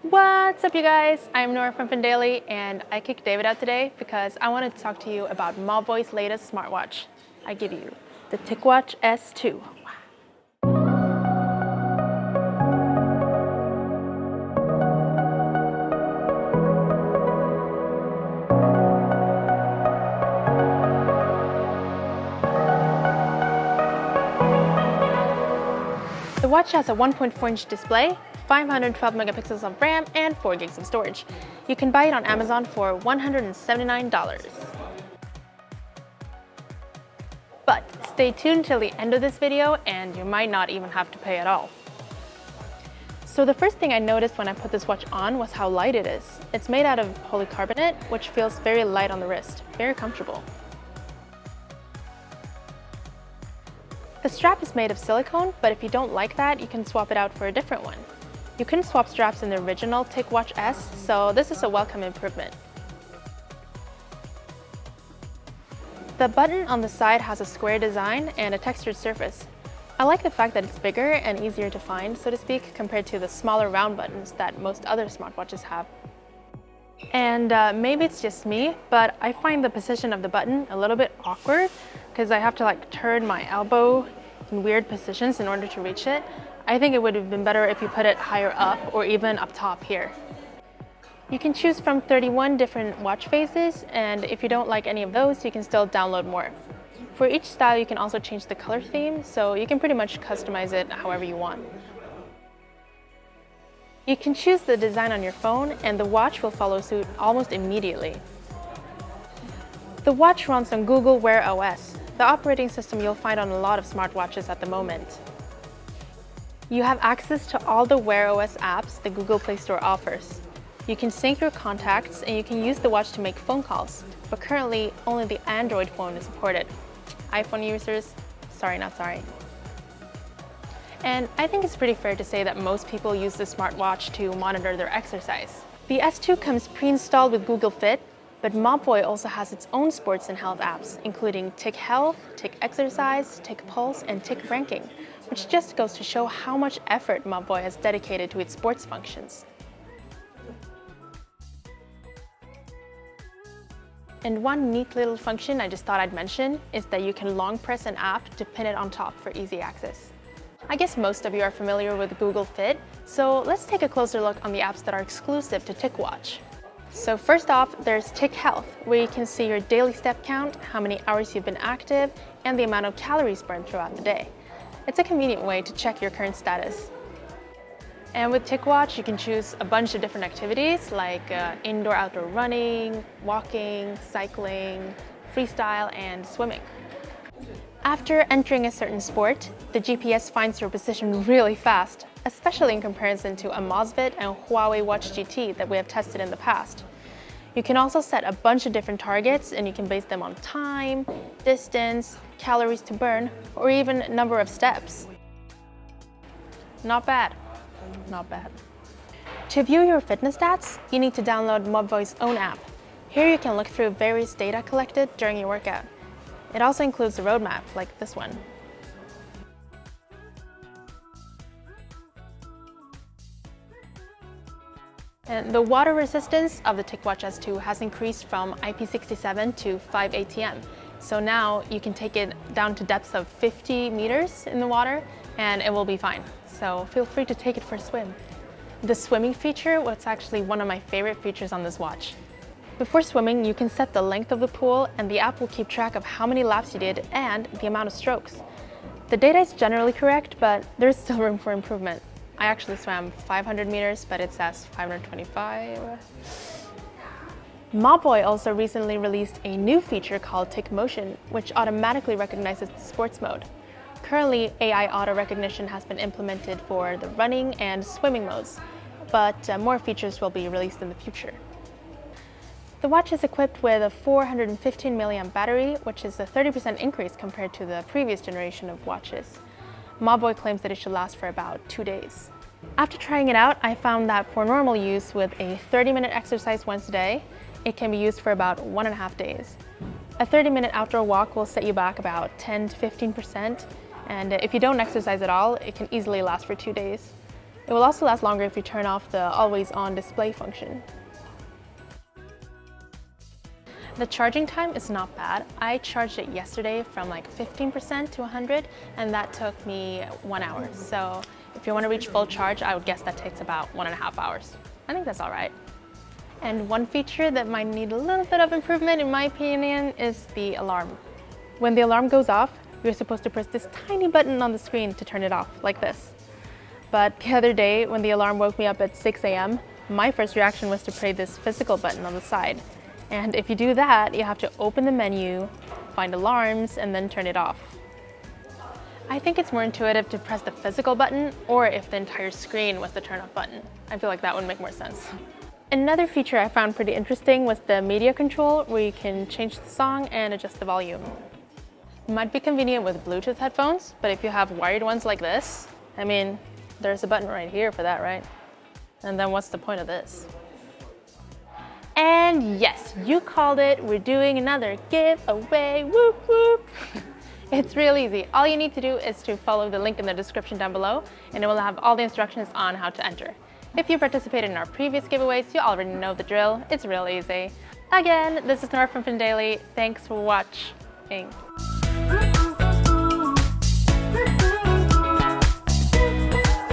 What's up, you guys? I'm Nora from ThePandaily, and I kicked David out today because I wanted to talk to you about Mobvoi's latest smartwatch. I give you the TicWatch S2. The watch has a 1.4-inch display, 512 megapixels of RAM, and 4 gigs of storage. You can buy it on Amazon for $179. But stay tuned till the end of this video and you might not even have to pay at all. So the first thing I noticed when I put this watch on was how light it is. It's made out of polycarbonate, which feels very light on the wrist, very comfortable. The strap is made of silicone, but if you don't like that, you can swap it out for a different one. You couldn't swap straps in the original TicWatch S, so this is a welcome improvement. The button on the side has a square design and a textured surface. I like the fact that it's bigger and easier to find, so to speak, compared to the smaller round buttons that most other smartwatches have. And maybe it's just me, but I find the position of the button a little bit awkward because I have to turn my elbow in weird positions in order to reach it. I think it would have been better if you put it higher up or even up top here. You can choose from 31 different watch faces, and if you don't like any of those, you can still download more. For each style, you can also change the color theme, so you can pretty much customize it however you want. You can choose the design on your phone, and the watch will follow suit almost immediately. The watch runs on Google Wear OS, the operating system you'll find on a lot of smartwatches at the moment. You have access to all the Wear OS apps the Google Play Store offers. You can sync your contacts, and you can use the watch to make phone calls, but currently only the Android phone is supported. iPhone users, sorry not sorry. And I think it's pretty fair to say that most people use the smartwatch to monitor their exercise. The S2 comes pre-installed with Google Fit, but Mobvoi also has its own sports and health apps, including TicHealth, TicExercise, TicPulse, and TicRanking, which just goes to show how much effort Mobvoi has dedicated to its sports functions. And one neat little function I just thought I'd mention is that you can long press an app to pin it on top for easy access. I guess most of you are familiar with Google Fit, so let's take a closer look on the apps that are exclusive to TicWatch. So first off, there's TicHealth, where you can see your daily step count, how many hours you've been active, and the amount of calories burned throughout the day. It's a convenient way to check your current status. And with TicWatch, you can choose a bunch of different activities like indoor-outdoor running, walking, cycling, freestyle, and swimming. After entering a certain sport, the GPS finds your position really fast, especially in comparison to a Mobvoi and Huawei Watch GT that we have tested in the past. You can also set a bunch of different targets, and you can base them on time, distance, calories to burn, or even number of steps. Not bad. Not bad. To view your fitness stats, you need to download Mobvoi's own app. Here you can look through various data collected during your workout. It also includes a roadmap, like this one. And the water resistance of the TicWatch S2 has increased from IP67 to 5 ATM. So now you can take it down to depths of 50 meters in the water, and it will be fine. So feel free to take it for a swim. The swimming feature was actually one of my favorite features on this watch. Before swimming, you can set the length of the pool, and the app will keep track of how many laps you did and the amount of strokes. The data is generally correct, but there's still room for improvement. I actually swam 500 meters, but it says 525. Mobvoi also recently released a new feature called Tic Motion, which automatically recognizes the sports mode. Currently, AI auto recognition has been implemented for the running and swimming modes, but more features will be released in the future. The watch is equipped with a 415 mAh battery, which is a 30% increase compared to the previous generation of watches. Mobvoi claims that it should last for about 2 days. After trying it out, I found that for normal use with a 30-minute exercise once a day, it can be used for about 1.5 days. A 30-minute outdoor walk will set you back about 10 to 15%, and if you don't exercise at all, it can easily last for 2 days. It It will also last longer if you turn off the always on display function. The charging time is not bad. I charged it yesterday from like 15% to 100, and that took me 1 hour. So if you want to reach full charge, I would guess that takes about 1.5 hours. I think that's all right. And one feature that might need a little bit of improvement, in my opinion, is the alarm. When the alarm goes off, you're supposed to press this tiny button on the screen to turn it off, like this. But the other day, when the alarm woke me up at 6 a.m., my first reaction was to press this physical button on the side. And if you do that, you have to open the menu, find alarms, and then turn it off. I think it's more intuitive to press the physical button, or if the entire screen was the turn off button. I feel like that would make more sense. Another feature I found pretty interesting was the media control, where you can change the song and adjust the volume. It might be convenient with Bluetooth headphones, but if you have wired ones like this, I mean, there's a button right here for that, right? And then what's the point of this? And yes, you called it, we're doing another giveaway, whoop whoop. It's real easy. All you need to do is to follow the link in the description down below, and it will have all the instructions on how to enter. If you participated in our previous giveaways, you already know the drill. It's real easy. Again, this is Nora from ThePandaily. Thanks for watching.